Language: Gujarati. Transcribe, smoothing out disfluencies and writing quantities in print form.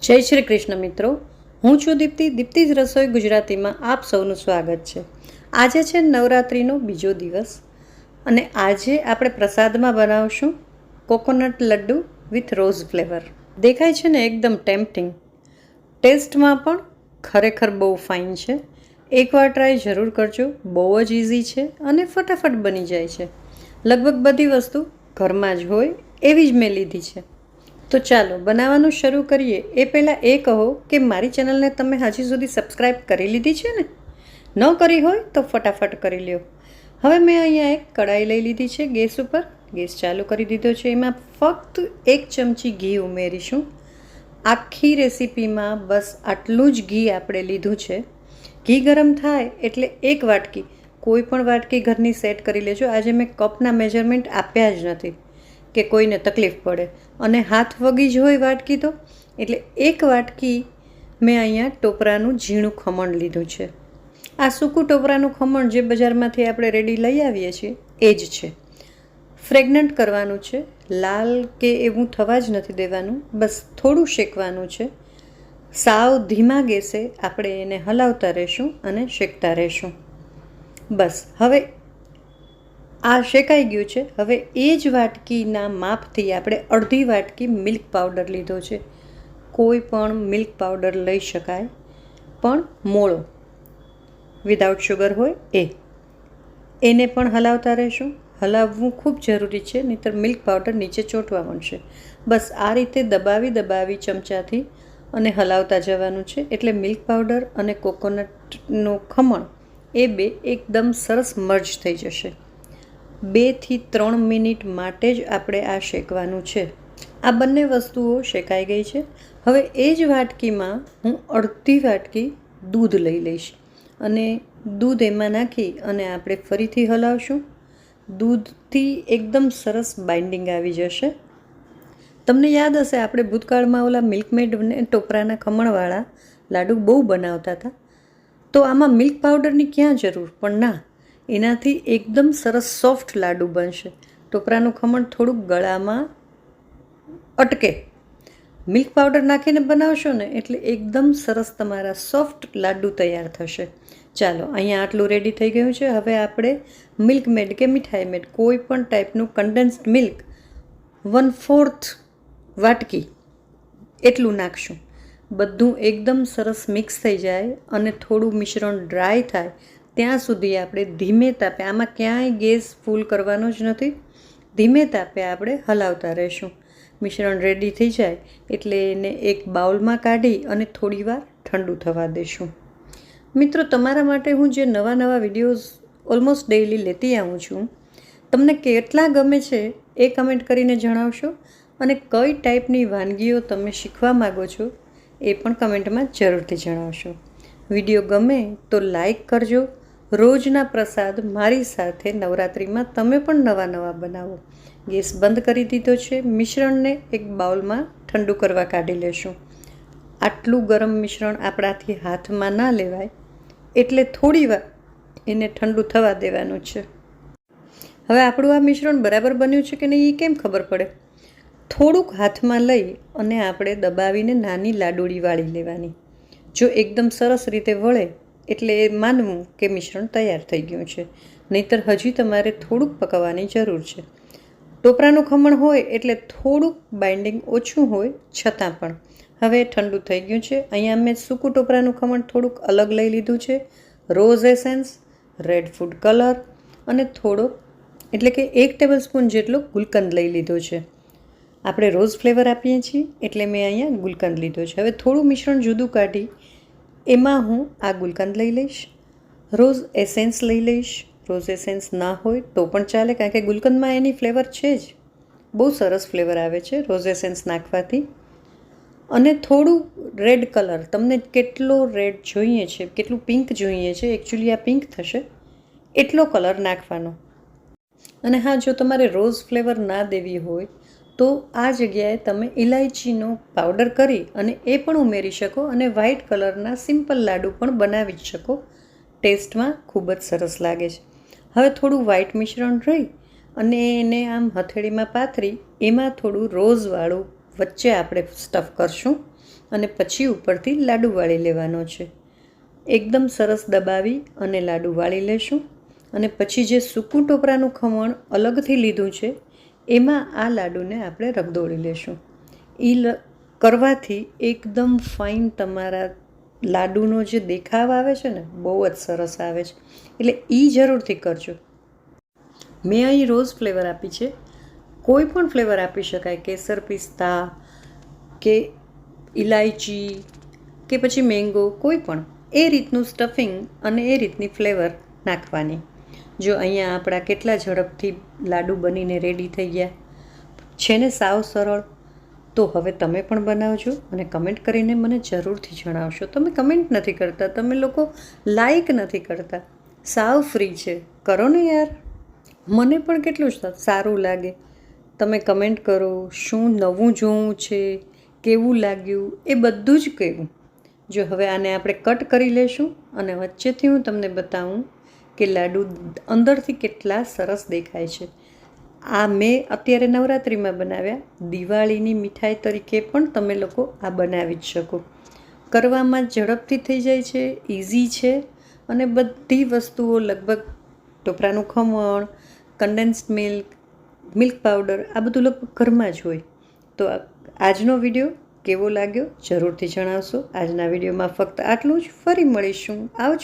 જય શ્રી કૃષ્ણ મિત્રો, હું છું દીપ્તિજ રસોઈ ગુજરાતીમાં આપ સૌનું સ્વાગત છે। આજે છે નવરાત્રિનો બીજો દિવસ અને આજે આપણે પ્રસાદમાં બનાવશું coconut laddu with rose flavour. દેખાય છે ને એકદમ ટેમ્પટિંગ, ટેસ્ટમાં પણ ખરેખર બહુ ફાઇન છે। એકવાર ટ્રાય જરૂર કરજો, બહુ જ ઇઝી છે અને ફટાફટ બની જાય છે। લગભગ બધી વસ્તુ ઘરમાં જ હોય એવી જ મેં લીધી છે। તો ચાલો બનાવવાનું શરૂ કરીએ। એ પહેલાં એ કહો કે મારી ચેનલને તમે હજી સુધી સબસ્ક્રાઈબ કરી લીધી છે ને? ન કરી હોય તો ફટાફટ કરી લ્યો। હવે મેં અહીંયા એક કડાઈ લઈ લીધી છે ગેસ ઉપર, ગેસ ચાલુ કરી દીધો છે। એમાં ફક્ત 1 ચમચી ઘી ઉમેરીશું। આખી રેસીપીમાં બસ આટલું જ ઘી આપણે લીધું છે। ઘી ગરમ થાય એટલે 1 વાટકી, કોઈ પણ વાટકી ઘરની સેટ કરી લેજો। આજે મેં કપના મેજરમેન્ટ આપ્યા જ નથી કે કોઈને તકલીફ પડે અને હાથ વગી જ હોય વાટકી તો, એટલે 1 વાટકી મેં અહીંયા ટોપરાનું ઝીણું ખમણ લીધું છે। આ સૂકું ટોપરાનું ખમણ જે બજારમાંથી આપણે રેડી લઈ આવીએ છીએ એ જ છે। ફ્રેગનન્ટ કરવાનું છે, લાલ કે એવું થવા જ નથી દેવાનું, બસ થોડું શેકવાનું છે। સાવ ધીમા ગેસે આપણે એને હલાવતા રહીશું અને શેકતા રહીશું। બસ હવે આ શેકાઈ ગયું છે। હવે એ જ વાટકીના માપથી આપણે અડધી વાટકી મિલ્ક પાવડર લીધો છે। કોઈ પણ મિલ્ક પાવડર લઈ શકાય, પણ મોળો, વિધાઉટ શુગર હોય એને પણ હલાવતા રહીશું। હલાવવું ખૂબ જરૂરી છે, નહીંતર મિલ્ક પાવડર નીચે ચોંટવા માંડશે। બસ આ રીતે દબાવી ચમચાથી અને હલાવતા જવાનું છે, એટલે મિલ્ક પાવડર અને કોકોનટનું ખમણ એ બે એકદમ સરસ મર્જ થઈ જશે। 2 થી 3 મિનિટ માટે જ આપણે આ શેકવાનું છે। આ બંને વસ્તુઓ શેકાઈ ગઈ છે। હવે એ જ વાટકીમાં હું અડધી વાટકી દૂધ લઈ લઈશ અને દૂધ એમાં નાખી અને આપણે ફરીથી હલાવશું। દૂધથી એકદમ સરસ બાઇન્ડિંગ આવી જશે। તમને યાદ હશે આપણે ભૂતકાળમાં ઓલા મિલ્કમેડ ને ટોપરાના ખમણવાળા લાડુ બહુ બનાવતા હતા, તો આમાં મિલ્ક પાવડરની ક્યાં જરૂર, પણ ના, એનાથી એકદમ સરસ સોફ્ટ લાડુ બનશે। ટોપરાનું ખમણ થોડુંક ગળામાં અટકે, મિલ્ક પાવડર નાખીને બનાવશો ને એટલે એકદમ સરસ તમારા સોફ્ટ લાડુ તૈયાર થશે। ચાલો અહીંયા આટલું રેડી થઈ ગયું છે। હવે આપણે મિલ્ક મેડ કે મીઠાઈ મેડ કોઈ પણ ટાઈપનું કન્ડેન્સ્ડ મિલ્ક 1/4 વાટકી એટલું નાખશું। બધું એકદમ સરસ મિક્સ થઈ જાય અને થોડું મિશ્રણ ડ્રાય થાય ત્યાં સુધી આપણે ધીમે તાપે, આમાં ક્યાંય ગેસ ફૂલ કરવાનો જ નથી, ધીમે તાપે આપણે હલાવતા રહીશું। મિશ્રણ રેડી થઈ જાય એટલે એને એક બાઉલમાં કાઢી અને થોડીવાર ઠંડુ થવા દઈશું। મિત્રો, તમારા માટે હું જે નવા વિડીયોઝ ઓલમોસ્ટ ડેઈલી લેતી આવું છું, તમને કેટલા ગમે છે એ કમેન્ટ કરીને જણાવશો અને કઈ ટાઈપની વાનગીઓ તમે શીખવા માગો છો એ પણ કમેન્ટમાં જરૂરથી જણાવશો। વિડીયો ગમે તો લાઈક કરજો। રોજના પ્રસાદ મારી સાથે નવરાત્રિમાં તમે પણ નવા બનાવો। ગેસ બંધ કરી દીધો છે। મિશ્રણને એક બાઉલમાં ઠંડુ કરવા કાઢી લેશું। આટલું ગરમ મિશ્રણ આપણાથી હાથમાં ના લેવાય, એટલે થોડીવાર એને ઠંડુ થવા દેવાનું છે। હવે આપણું આ મિશ્રણ બરાબર બન્યું છે કે નહીં એ કેમ ખબર પડે? થોડુંક હાથમાં લઈ અને આપણે દબાવીને નાની લાડુળી વાળી લેવાની। જો એકદમ સરસ રીતે વળે એટલે એ માનવું કે મિશ્રણ તૈયાર થઈ ગયું છે, નહીંતર હજી તમારે થોડુંક પકાવવાની જરૂર છે। ટોપરાનું ખમણ હોય એટલે થોડુંક બાઇન્ડિંગ ઓછું હોય છતાં પણ હવે ઠંડુ થઈ ગયું છે। અહીંયા મેં સૂકું ટોપરાનું ખમણ થોડુંક અલગ લઈ લીધું છે। Rose essence, red food colour અને થોડોક એટલે કે 1 ટેબલસ્પૂન જેટલો ગુલકંદ લઈ લીધો છે। આપણે રોઝ ફ્લેવર આપીએ છીએ એટલે મેં અહીંયા ગુલકંદ લીધો છે। હવે થોડું મિશ્રણ જુદું કાઢી એમાં હું આ ગુલકંદ લઈ લઈશ, રોઝ એસેન્સ લઈ લઈશ। રોઝ એસેન્સ ના હોય તો પણ ચાલે, કારણ કે ગુલકંદમાં એની ફ્લેવર છે જ, બહુ સરસ ફ્લેવર આવે છે રોઝ એસેન્સ નાખવાથી। અને થોડું રેડ કલર, તમને કેટલો રેડ જોઈએ છે, કેટલું પિંક જોઈએ છે, એકચ્યુઅલી આ પિંક થશે એટલો કલર નાખવાનો। અને હા, જો તમારે રોઝ ફ્લેવર ના દેવી હોય તો આ જગ્યાએ તમે ઇલાયચીનો પાવડર કરી અને એ પણ ઉમેરી શકો અને વ્હાઇટ કલરના સિમ્પલ લાડુ પણ બનાવી જ શકો। ટેસ્ટમાં ખૂબ જ સરસ લાગે છે। હવે થોડું વ્હાઇટ મિશ્રણ રહી અને એને આમ હથેળીમાં પાથરી એમાં થોડું રોઝવાળું વચ્ચે આપણે સ્ટફ કરશું અને પછી ઉપરથી લાડુ વાળી લેવાનો છે. એકદમ સરસ દબાવી અને લાડુ વાળી લેશું. અને પછી જે સૂકું ટોપરાનું ખમણ અલગથી લીધું છે એમાં આ લાડુને આપણે રગદોળી લેશું. કરવાથી એકદમ ફાઇન તમારા લાડુનો જે દેખાવ આવે છે ને બહુ જ સરસ આવે છે. એટલે એ જરૂરથી કરજો. મેં અહીં રોઝ ફ્લેવર આપી છે. કોઈ પણ ફ્લેવર આપી શકાય, કેસર પિસ્તા કે ઇલાયચી કે પછી મેંગો, કોઈ પણ એ રીતનું સ્ટફિંગ અને એ રીતની ફ્લેવર નાખવાની. જો અહીંયા આપણા કેટલા ઝડપથી લાડુ બનીને રેડી થઈ ગયા છે ને, સાવ સરળ. તો હવે તમે પણ બનાવજો અને કમેન્ટ કરીને મને જરૂરથી જણાવશો. તમે કમેન્ટ નથી કરતા, તમે લોકો લાઈક નથી કરતા. સાવ ફ્રી છે, કરો ને યાર. મને પણ કેટલું સારું લાગે. તમે કમેન્ટ કરો, શું નવું જોવું છે, કેવું લાગ્યું, એ બધું જ કહેવું. જો હવે આને આપણે કટ કરી લેશું અને વચ્ચેથી હું તમને બતાવું કે લાડુ અંદરથી કેટલા સરસ દેખાય છે. આ મેં અત્યારે નવરાત્રિમાં બનાવ્યા. દિવાળીની મીઠાઈ તરીકે પણ તમે લોકો આ બનાવી જ શકો. કરવામાં ઝડપથી થઈ જાય છે, ઇઝી છે અને બધી વસ્તુઓ લગભગ ટોપરાનું ખમણ, કન્ડેન્સ્ડ મિલ્ક પાવડર આ બધું લગભગ ઘરમાં જ હોય. તો આજનો વિડીયો કેવો લાગ્યો જરૂરથી જણાવશો. આજના વિડીયોમાં ફક્ત આટલું જ. ફરી મળીશું. આવજો.